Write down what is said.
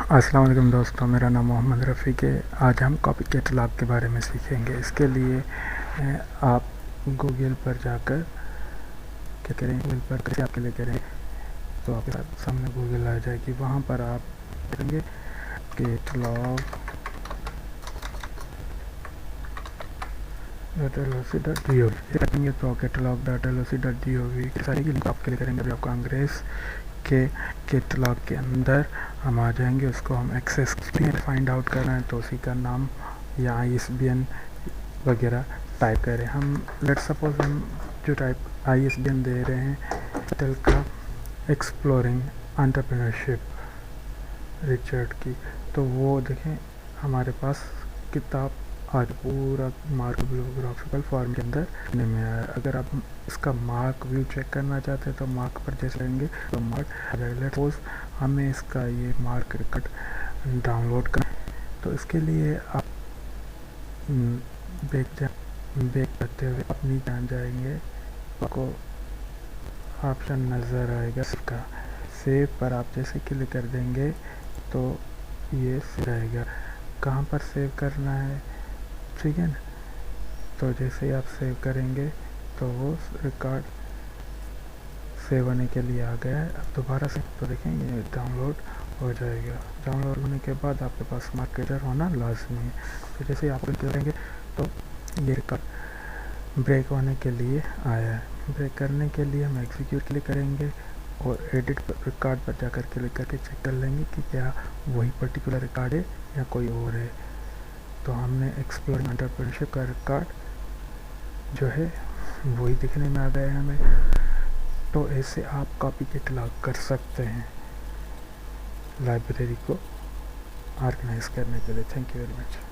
अस्सलाम वालेकुम दोस्तों, मेरा नाम मोहम्मद रफ़ीक है। आज हम कॉपी कैटलॉग के बारे में सीखेंगे। इसके लिए आप गूगल पर जाकर क्या करें, गूगल पर कैसे आपके लिए करें तो आपके सामने गूगल आ जाएगी। वहाँ पर आप करेंगे कैटलॉग .loc.gov करेंगे तो कैटलॉग.loc.gov सारी की लिंक आपके लिए करेंगे। अभी आपको अंग्रेज़ के कैटलॉग के अंदर हम आ जाएंगे। उसको हम एक्सेस फाइंड आउट करना है तो उसी का नाम या ISBN वगैरह टाइप करें। हम लेट सपोज हम जो टाइप ISBN दे रहे हैं टेल का एक्सप्लोरिंग एंटरप्रेन्योरशिप रिचर्ड की, तो वो देखें हमारे पास किताब आज पूरा मार्क बियोग्राफिकल फॉर्म के अंदर में आया। अगर आप इसका मार्क व्यू चेक करना चाहते हैं तो मार्क पर जैसे लेंगे तो मार्क लेट सपोज हमें इसका ये मार्क रिकॉर्ड डाउनलोड करना, तो इसके लिए आप बैक करते हुए अपनी जान जाएंगे, आपको ऑप्शन नज़र आएगा इसका सेव पर आप जैसे क्लिक कर देंगे तो ये रहेगा कहाँ पर सेव करना है, ठीक है ना। तो जैसे ही आप सेव करेंगे तो वो रिकॉर्ड सेव होने के लिए आ गया है। अब दोबारा से तो देखें ये डाउनलोड हो जाएगा। डाउनलोड होने के बाद आपके पास स्मार्ट रीडर होना लाजमी है। तो जैसे ही आप क्लिक करेंगे तो ये रिकॉर्ड ब्रेक होने के लिए आया है। ब्रेक करने के लिए हम एग्जीक्यूट क्लिक करेंगे और एडिट रिकॉर्ड पर जाकर क्लिक करके चेक कर लेंगे कि क्या वही पर्टिकुलर रिकॉर्ड है या कोई और है। तो हमने एक्सप्लोरिंग एंटरप्रेन्योरशिप का रिकॉर्ड जो है वही दिखने में आ गया है हमें। तो ऐसे आप कॉपी कैटलॉग कर सकते हैं लाइब्रेरी को ऑर्गेनाइज करने के लिए। Thank you very much.